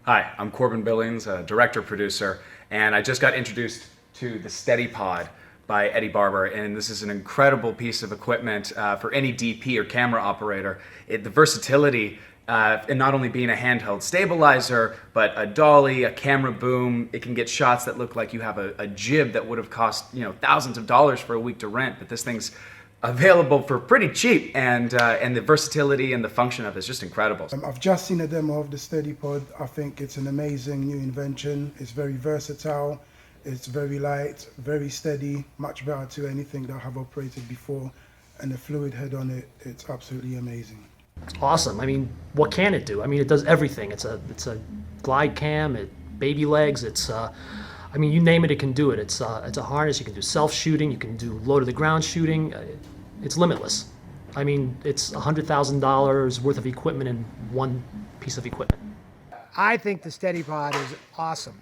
Hi, I'm Corbin Billings, a director producer, and I just got introduced to the SteadiPod by Eddie Barber, and this is an incredible piece of equipment for any DP or camera operator. The versatility in not only being a handheld stabilizer, but a dolly, a camera boom. It can get shots that look like you have a jib that would have cost thousands of dollars for a week to rent, but this thing's available for pretty cheap, and the versatility and the function of it is just incredible. I've just seen a demo of the SteadiPod. I think it's an amazing new invention. It's very versatile, it's very light, very steady, much better to anything that I have operated before, and the fluid head on it, it's absolutely amazing. It's awesome. I mean, what can it do? I mean, it does everything. It's a glide cam, baby legs, I mean, you name it, it can do it. It's a harness. You can do self-shooting. You can do low-to-the-ground shooting. It's limitless. I mean, it's $100,000 worth of equipment in one piece of equipment. I think the SteadiPod is awesome,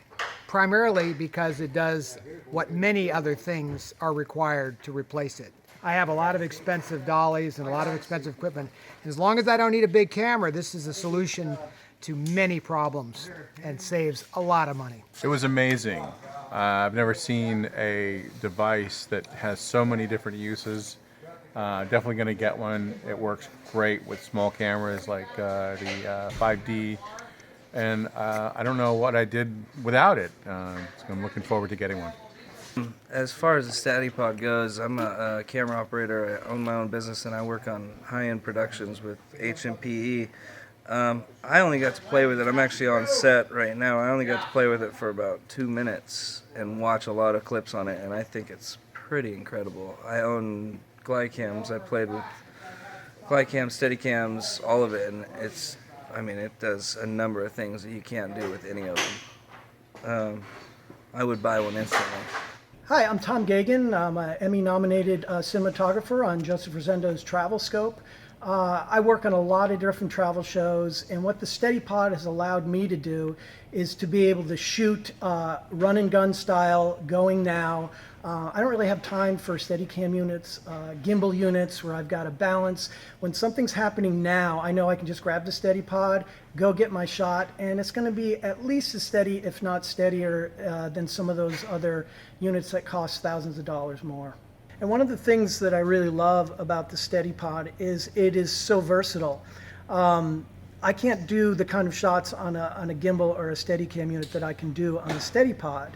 primarily because it does what many other things are required to replace it. I have a lot of expensive dollies and a lot of expensive equipment. As long as I don't need a big camera, this is a solution to many problems and saves a lot of money. It was amazing. I've never seen a device that has so many different uses. Definitely going to get one. It works great with small cameras like the 5D, and I don't know what I did without it. So I'm looking forward to getting one. As far as the SteadiPod goes, I'm a camera operator. I own my own business and I work on high-end productions with HMPE. I only got to play with it. I'm actually on set right now. I only got to play with it for about 2 minutes and watch a lot of clips on it, and I think it's pretty incredible. I own glide cams. I played with glide cams, steady cams, all of it, and it does a number of things that you can't do with any of them. I would buy one instantly. Hi, I'm Tom Gagan. I'm an Emmy-nominated cinematographer on Joseph Rosendo's Travel Scope. I work on a lot of different travel shows, and what the SteadiPod has allowed me to do is to be able to shoot run and gun style, going now. I don't really have time for Steadicam units, gimbal units where I've got to balance. When something's happening now, I know I can just grab the SteadiPod, go get my shot, and it's going to be at least as steady, if not steadier, than some of those other units that cost thousands of dollars more. And one of the things that I really love about the SteadiPod is it is so versatile. I can't do the kind of shots on a gimbal or a Steadicam unit that I can do on the SteadiPod.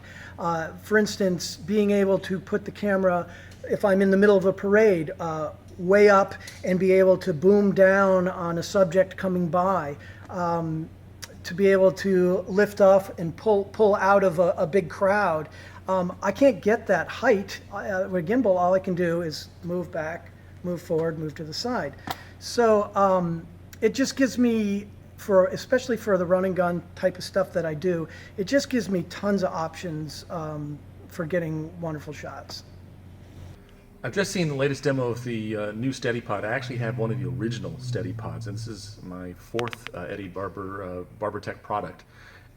For instance, being able to put the camera, if I'm in the middle of a parade, way up and be able to boom down on a subject coming by, to be able to lift off and pull out of a big crowd. I can't get that height. With gimbal, all I can do is move back, move forward, move to the side. So it just gives me, especially for the run and gun type of stuff that I do, it just gives me tons of options for getting wonderful shots. I've just seen the latest demo of the new SteadiPod. I actually have one of the original SteadiPods, and this is my fourth Eddie Barber BarberTech product.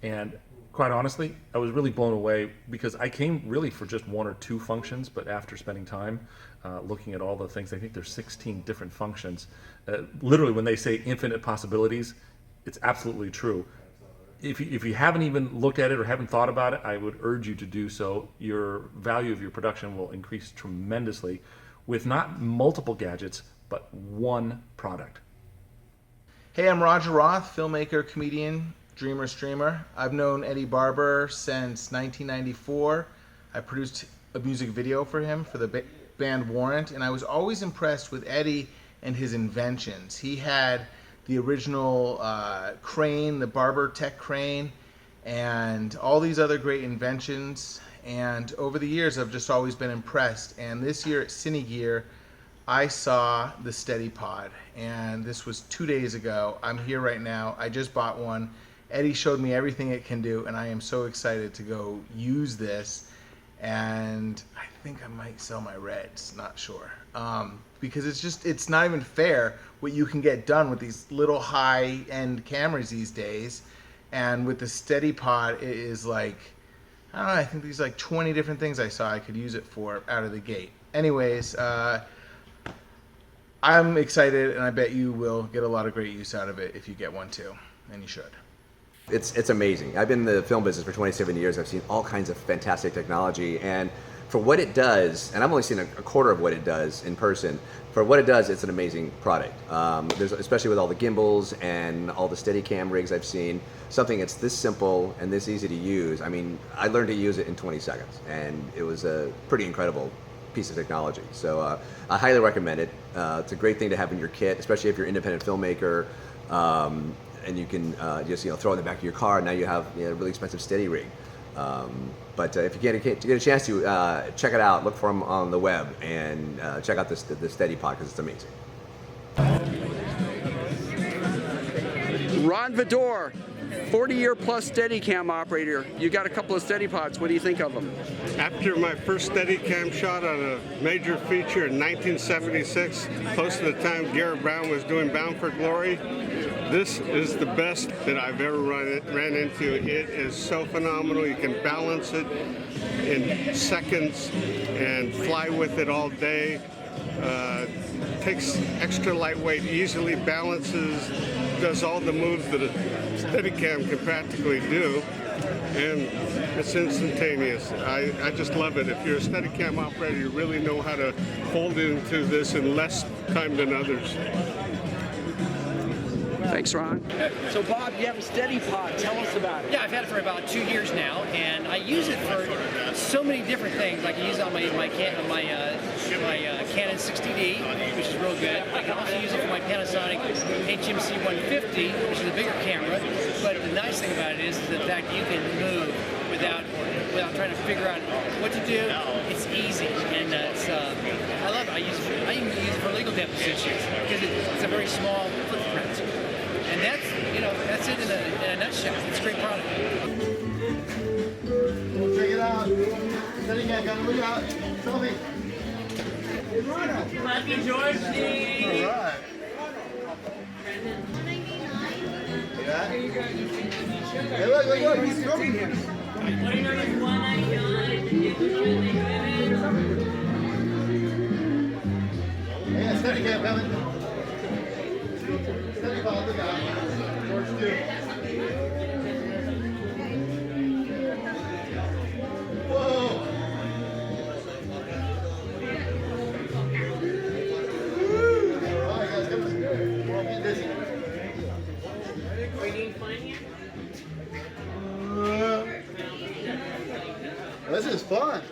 And quite honestly, I was really blown away because I came really for just one or two functions, but after spending time looking at all the things, I think there's 16 different functions. Literally, when they say infinite possibilities, it's absolutely true. If you haven't even looked at it or haven't thought about it, I would urge you to do so. Your value of your production will increase tremendously with not multiple gadgets, but one product. Hey, I'm Roger Roth, filmmaker, comedian, dreamer, streamer. I've known Eddie Barber since 1994. I produced a music video for him for the band Warrant, and I was always impressed with Eddie and his inventions. He had the original crane, the BarberTech crane, and all these other great inventions. And over the years, I've just always been impressed. And this year at CineGear, I saw the SteadiPod, and this was 2 days ago. I'm here right now. I just bought one. Eddie showed me everything it can do, and I am so excited to go use this. And I think I might sell my Reds, not sure. Because it's not even fair what you can get done with these little high-end cameras these days. And with the SteadiPod, it is like, I don't know, I think there's like 20 different things I saw I could use it for out of the gate. Anyways, I'm excited, and I bet you will get a lot of great use out of it if you get one too, and you should. It's amazing. I've been in the film business for 27 years. I've seen all kinds of fantastic technology, and for what it does, and I've only seen a quarter of what it does in person. For what it does, it's an amazing product. Especially with all the gimbals and all the Steadicam rigs I've seen, something that's this simple and this easy to use. I mean, I learned to use it in 20 seconds, and it was a pretty incredible piece of technology. So I highly recommend it. It's a great thing to have in your kit, especially if you're an independent filmmaker, and you can just throw it in the back of your car. Now you have a really expensive Steady rig. But if you get a chance to check it out, look for them on the web, and check out the SteadiPod because it's amazing. Ron Vidor, 40-year plus Steadicam operator. You got a couple of SteadiPods. What do you think of them? After my first Steadicam shot on a major feature in 1976, close to the time Garrett Brown was doing Bound for Glory, this is the best that I've ever ran into. It is so phenomenal. You can balance it in seconds and fly with it all day. Takes extra lightweight, easily balances, does all the moves that a Steadicam can practically do, and it's instantaneous. I just love it. If you're a Steadicam operator, you really know how to fold into this in less time than others. Thanks, Ron. So, Bob, you have a SteadiPod. Tell us about it. Yeah, I've had it for about 2 years now, and I use it for so many different things. Like I use it on my Canon 60D, which is real good. I can also use it for my Panasonic HMC 150, which is a bigger camera. But the nice thing about it is the fact that you can move without trying to figure out what to do. It's easy, and I love it. I even use it for legal depositions because it's a very small footprint. And that's it in a nutshell. It's a great product. Check it out. Steadicam, gotta look out. Selfie. Happy George. All right. Yeah. Hey, look, he's filming here. Yeah, Steadicam coming. SteadiPod, look out. George 2. Whoa! Alright guys, come on. We're all getting dizzy. This is fun.